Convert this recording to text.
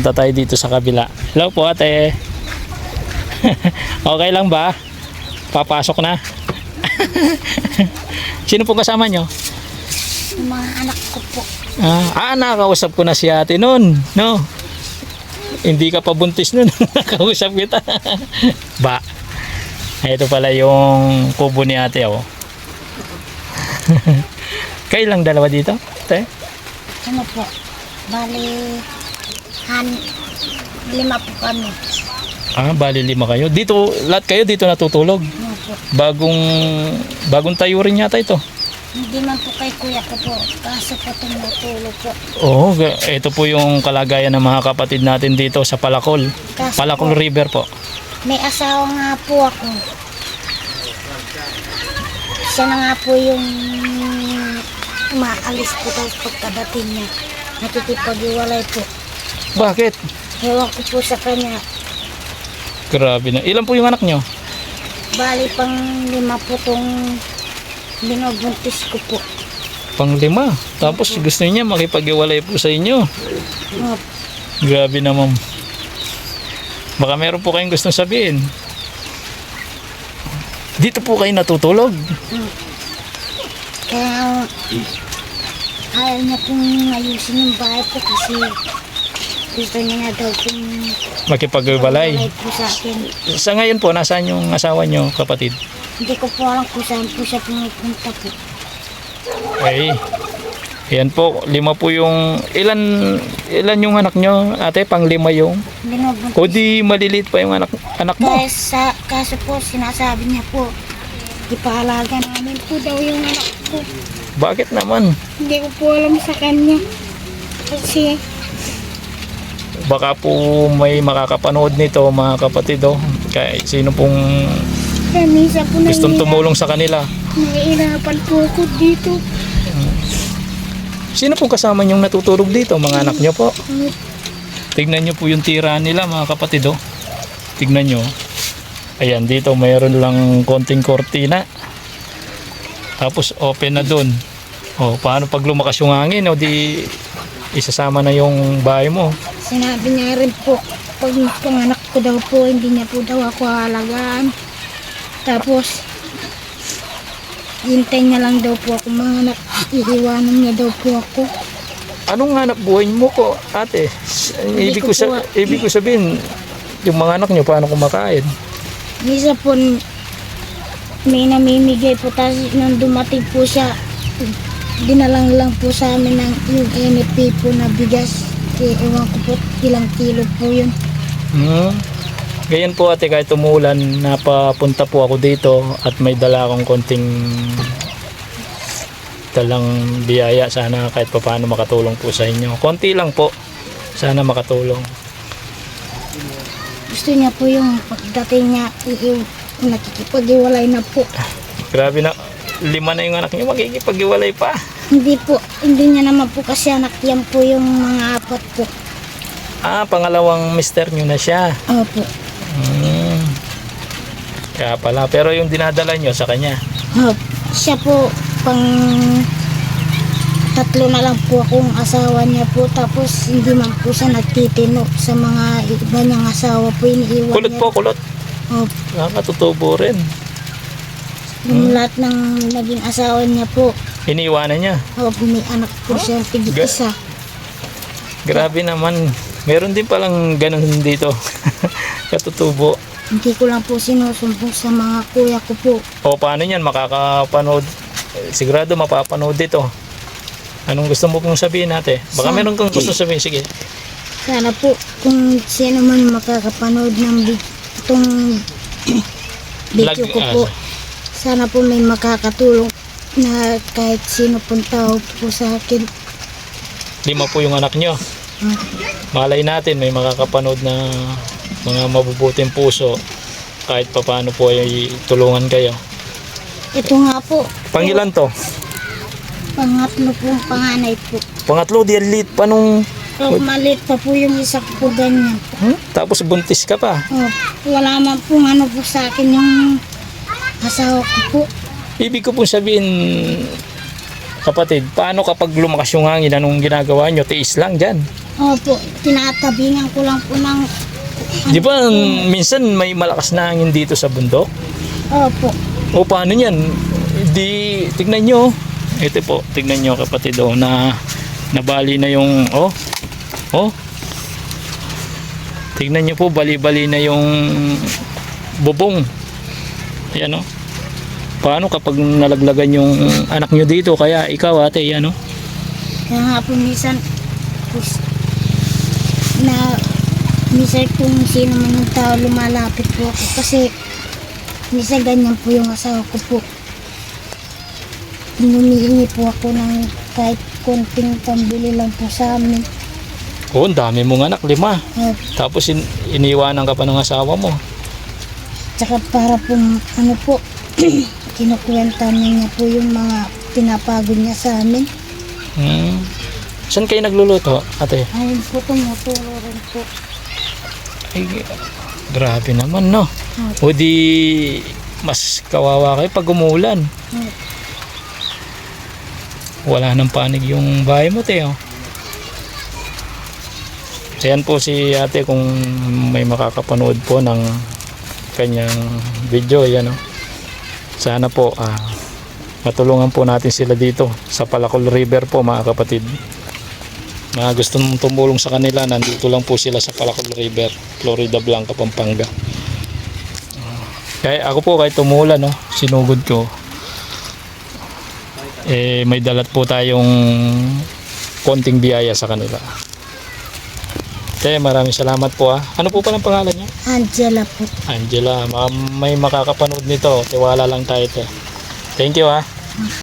Punta tayo dito sa kabila. Hello po ate. Okay lang ba? Papasok na. Sino po kasama nyo? Yung mga anak ko po. Nakausap ko na si ate nun. No? Hindi ka pa buntis nun. Nakausap kita. Ba? Ito pala yung kubo ni ate, oh. Kayo lang dalawa dito? Ate? Ano po? Bali, 5 po kami. Bali 5 kayo. Dito, lahat kayo dito natutulog. Ano po? Bagong tayo rin yata ito. Hindi man po kay kuya ko po. Kaso po tumutulog po. Oo, ito po yung kalagayan ng mga kapatid natin dito sa Palacol. Kaso Palacol po, River po. may asawa nga po ako. Siya na nga po yung umaalis po tapos pagkadating niya. Nakikipag-iwalay po. Bakit? Ewan ko po sa kanya. Grabe na. Ilan po yung anak nyo? Bali pang 5 po tong binubuntis ko po. Pang 5. Tapos gusto niya makipag-iwalay po sa inyo. Opo. Grabe naman. Baka meron po kayong gustong sabihin. Dito po kayo natutulog. Kaya ayaw niya pong ayusin yung bahay po kasi gusto niya na daw pong Makipag-iwalay. po sa akin. Sa ngayon po, nasaan yung asawa nyo, kapatid? Hindi ko po alam kung saan po siya pumupunta po. Ay, yan po, 5 po yung, ilan yung anak nyo, ate, pang 5 yung? Binubuntis. O di maliliit pa yung anak mo? Kaso po sinasabi niya po, ipaalaga namin po daw yung anak ko. Bakit naman? Hindi ko po alam sa kanya. Kasi Baka po may makakapanood nito, mga kapatid, oh. Kahit sino pong minsan po gustong tumulong sa kanila. nahihirapan po ako dito. Sino pong kasama nyong natutulog dito? Mga anak nyo po. Tignan nyo po yung tira nila, mga kapatid, oh. Tignan nyo. Ayan, dito mayroon lang konting kortina. Tapos open na dun. Oh, paano pag lumakas yung hangin? O di isasama na yung bahay mo. Sinabi niya rin po, pag panganak ko daw po, hindi niya po daw ako halagaan. Tapos, hintay niya lang daw po ako manganak. Iiwanan niya daw po ako. Anong hanap buhay mo ko, ate? Ibig ko sabihin, yung mga anak nyo, paano kumakain? Isa po, may namimigay po. Tapos nung dumating po siya, dinalang lang po sa amin ng yung NFP po na bigas. Ewan ko po ilang kilo po yun. Ganyan po ate, kahit umulan, napapunta po ako dito at may dala akong konting dalang biyaya. Sana kahit paano makatulong po sa inyo. Konti lang po. Sana makatulong. Gusto niya po yung pagdating niya, nakikipag-iwalay na po. Grabe na. 5 na yung anak niyo, makikipag-iwalay pa. Hindi po, hindi niya naman po kasi anak yan po yung mga 4 po. Pangalawang mister niyo na siya. Opo. Kaya pala. Pero yung dinadala niyo sa kanya. Opo. Siya po, pang 3 na lang po akong asawa niya po. Tapos hindi man po siya nagtitino sa mga iba niyang asawa po. Iniiwan Kulot niya. po, kulot. Opo. Nakatutubo rin. Yung lahat ng naging asawa niya po. Iniiwanan niya. Opo, may anak po siya, tig-isa. Grabe naman. Meron din palang ganun dito. Katutubo. Hindi ko lang po sinusumbong sa mga kuya ko po. O paano yan? Makakapanood. Sigurado mapapanood dito. Anong gusto mo pong sabihin natin? Baka meron kang gusto sabihin. Sige. Sana po kung sino man makakapanood ng itong video ko po. Sana po may makakatulong na kahit sino pong tao po sa akin. 5 po yung anak nyo. Malay natin may makakapanood na mga mabubuting puso. Kahit papaano po ay tulungan kayo. Ito nga po. Pangilan to? Pangatlo po, panganay po. Pangatlo, di lit pa nung... Maliit pa po yung isa ko po ganyan. Tapos buntis ka pa. Wala man po ano po sa akin yung asawa ko po. Ibig ko pong sabihin, kapatid, paano kapag lumakas yung hangin, anong ginagawa nyo? Tiis lang dyan. Opo, tinatabingan ko lang po ng... Di ba minsan may malakas na hangin dito sa bundok? Opo. O paano yan? Di, tignan nyo. Ito po, tignan nyo kapatid na nabali na yung, tignan nyo po, bali-bali na yung bubong. Ayan Paano kapag nalaglagan yung anak nyo dito? Kaya ikaw ate, yan Kaya nga po minsan minsan kung sino man yung tao lumalapit po ako kasi minsan ganyan po yung asawa ko po. Humihingi po ako ng kahit konting pambili lang po sa amin. Oo, ang dami mong anak, 5. Tapos iniwanan ka pa ng asawa mo. Tsaka para po kinukwenta niya po yung mga pinapagod niya sa amin. Saan kayo nagluluto, ate? Ayun po, tumuturo rin po. Ay, grabe naman, no? O di, mas kawawa kayo pag umulan. Wala nang panig yung bahay mo, Teo. Ayan po si ate kung may makakapanood po ng kanyang video, yan Sana po, matulungan po natin sila dito sa Palacol River po, mga kapatid. Mga gusto mong tumulong sa kanila, nandito lang po sila sa Palacol River, Florida Blanca, Pampanga. Kaya ako po kahit tumulan, sinugod ko. May dalat po tayong konting biyaya sa kanila. Kaya maraming salamat po. Ano po palang pangalan niya? Angela po. Angela, may makakapanood nito. Tiwala lang tayo. Thank you